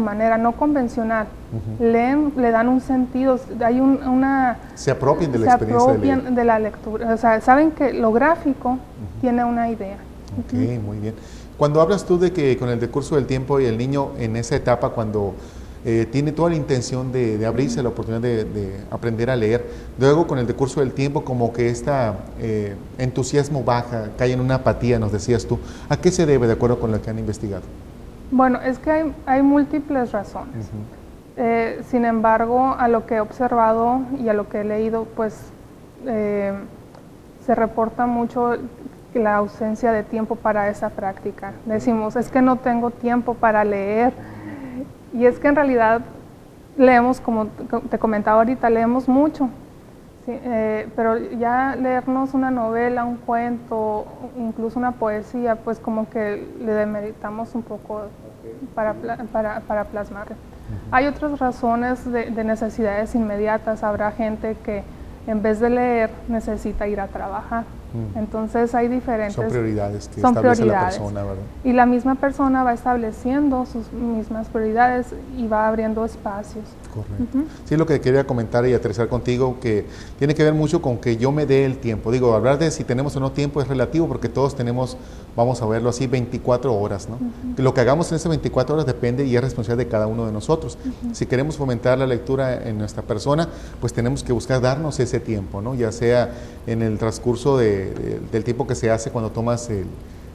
manera no convencional, leen, le dan un sentido, hay una... Se apropian de la experiencia de la lectura, o sea, saben que lo gráfico tiene una idea. Ok, muy bien. Cuando hablas tú de que con el decurso del tiempo y el niño en esa etapa, cuando tiene toda la intención de abrirse a la oportunidad de aprender a leer, luego con el decurso del tiempo como que este entusiasmo baja, cae en una apatía, nos decías tú, ¿a qué se debe de acuerdo con lo que han investigado? Bueno, es que hay múltiples razones. Sin embargo, a lo que he observado y a lo que he leído, pues se reporta mucho la ausencia de tiempo para esa práctica. Decimos, es que no tengo tiempo para leer. Y es que en realidad leemos, como te comentaba ahorita, leemos mucho. Sí, pero ya leernos una novela, un cuento, incluso una poesía, pues como que le demeritamos un poco para plasmarlo. Hay otras razones de necesidades inmediatas. Habrá gente que en vez de leer necesita ir a trabajar. Entonces hay diferentes... Son prioridades que establece la persona, ¿verdad? Y la misma persona va estableciendo sus mismas prioridades y va abriendo espacios. Correcto. Sí, lo que quería comentar y aterrizar contigo, que tiene que ver mucho con que yo me dé el tiempo. Digo, hablar de si tenemos o no tiempo es relativo porque todos tenemos, vamos a verlo así, 24 horas, ¿no? Lo que hagamos en esas 24 horas depende y es responsabilidad de cada uno de nosotros. Si queremos fomentar la lectura en nuestra persona, pues tenemos que buscar darnos ese tiempo, ¿no? Ya sea en el transcurso del tiempo que se hace cuando tomas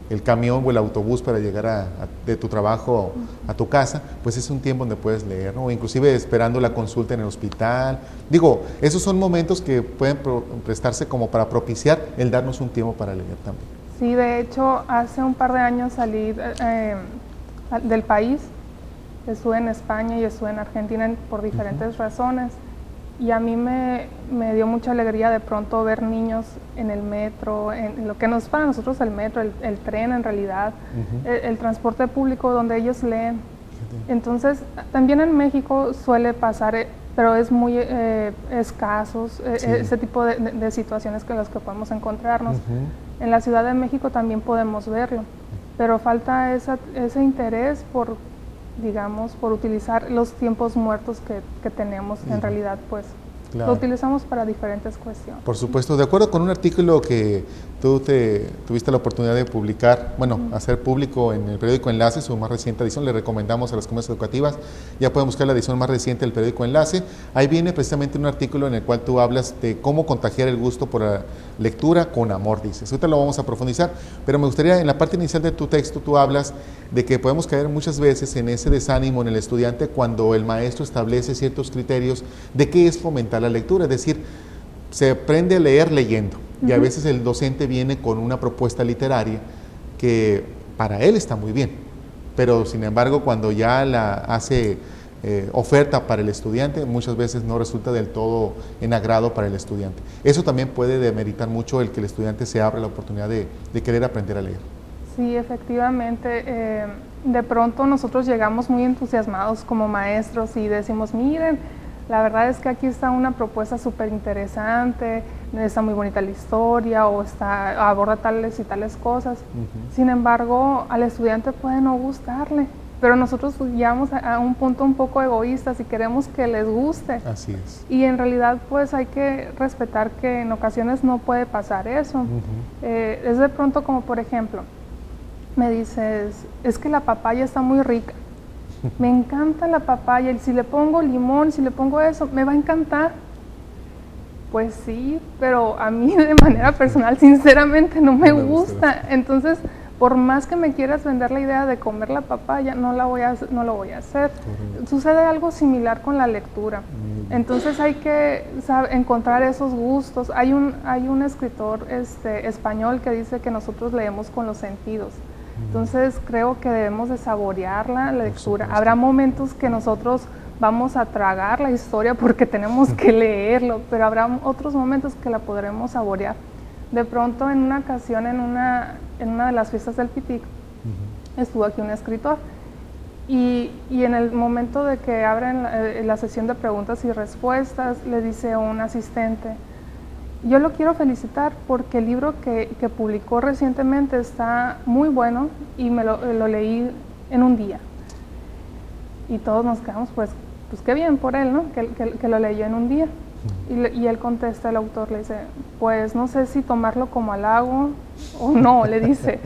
el camión o el autobús para llegar de tu trabajo a tu casa, pues es un tiempo donde puedes leer, ¿no? O inclusive esperando la consulta en el hospital. Digo, esos son momentos que pueden prestarse como para propiciar el darnos un tiempo para leer también. Sí, de hecho, hace un par de años salí del país, estuve en España y estuve en Argentina por diferentes razones. Y a mí me dio mucha alegría de pronto ver niños en el metro, en lo que nos para nosotros el metro, el tren en realidad, el transporte público donde ellos leen. Entonces, también en México suele pasar, pero es muy escasos ese tipo de situaciones con las que podemos encontrarnos. En la Ciudad de México también podemos verlo, pero falta ese interés por, digamos, por utilizar los tiempos muertos que tenemos. En realidad, pues, lo utilizamos para diferentes cuestiones. Por supuesto, de acuerdo con un artículo que tú tuviste la oportunidad de publicar, bueno, hacer público en el periódico Enlace, su más reciente edición, le recomendamos a las comunidades educativas, ya pueden buscar la edición más reciente del periódico Enlace. Ahí viene precisamente un artículo en el cual tú hablas de cómo contagiar el gusto por la lectura con amor, dices. Ahorita lo vamos a profundizar, pero me gustaría, en la parte inicial de tu texto, tú hablas de que podemos caer muchas veces en ese desánimo en el estudiante cuando el maestro establece ciertos criterios de qué es fomentar la lectura, es decir, se aprende a leer leyendo, y a veces el docente viene con una propuesta literaria que para él está muy bien, pero sin embargo cuando ya la hace oferta para el estudiante, muchas veces no resulta del todo en agrado para el estudiante. Eso también puede demeritar mucho el que el estudiante se abra la oportunidad de querer aprender a leer. Sí, efectivamente, de pronto nosotros llegamos muy entusiasmados como maestros y decimos, miren, la verdad es que aquí está una propuesta súper interesante, está muy bonita la historia o aborda tales y tales cosas. Sin embargo, al estudiante puede no gustarle, pero nosotros llegamos a un punto un poco egoísta si queremos que les guste. Así es. Y en realidad pues hay que respetar que en ocasiones no puede pasar eso. Es de pronto como por ejemplo, me dices, es que la papaya está muy rica. Me encanta la papaya y si le pongo limón, si le pongo eso, me va a encantar. Pues sí, pero a mí de manera personal sinceramente no me gusta. Entonces, por más que me quieras vender la idea de comer la papaya, no lo voy a hacer. Correcto. Sucede algo similar con la lectura. Entonces hay que encontrar esos gustos. Hay un escritor español que dice que nosotros leemos con los sentidos. Entonces creo que debemos de saborear la lectura. Habrá momentos que nosotros vamos a tragar la historia porque tenemos que leerlo, pero habrá otros momentos que la podremos saborear. De pronto en una ocasión en una de las fiestas del Pitic estuvo aquí un escritor y en el momento de que abren la sesión de preguntas y respuestas le dice un asistente, yo lo quiero felicitar porque el libro que publicó recientemente está muy bueno y me lo leí en un día. Y todos nos quedamos, pues qué bien por él, ¿no? Que lo leyó en un día. Y él contesta, el autor le dice, pues no sé si tomarlo como halago o no, le dice,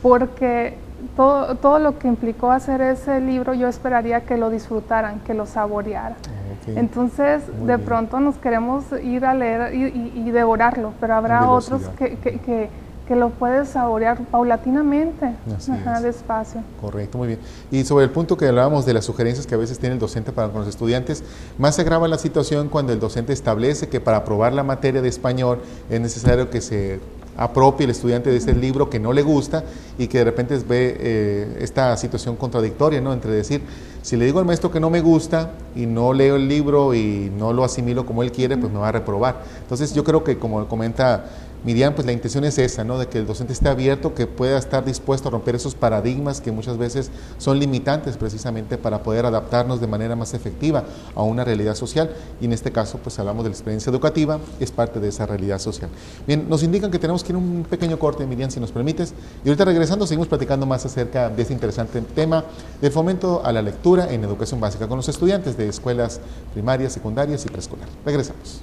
porque todo lo que implicó hacer ese libro yo esperaría que lo disfrutaran, que lo saborearan. Okay. Entonces, de pronto nos queremos ir a leer y devorarlo, pero habrá otros que lo puedes saborear paulatinamente, despacio. Correcto, muy bien. Y sobre el punto que hablábamos de las sugerencias que a veces tiene el docente para con los estudiantes, más se agrava la situación cuando el docente establece que para aprobar la materia de español es necesario que se apropie el estudiante de ese libro que no le gusta y que de repente ve esta situación contradictoria, ¿no? Entre decir, si le digo al maestro que no me gusta y no leo el libro y no lo asimilo como él quiere, pues me va a reprobar. Entonces yo creo que, como comenta Miriam, pues la intención es esa, ¿no? De que el docente esté abierto, que pueda estar dispuesto a romper esos paradigmas que muchas veces son limitantes precisamente para poder adaptarnos de manera más efectiva a una realidad social, y en este caso pues hablamos de la experiencia educativa, es parte de esa realidad social. Bien, nos indican que tenemos que ir a un pequeño corte, Miriam, si nos permites, y ahorita regresando seguimos platicando más acerca de este interesante tema de fomento a la lectura en educación básica con los estudiantes de escuelas primarias, secundarias y preescolar. Regresamos.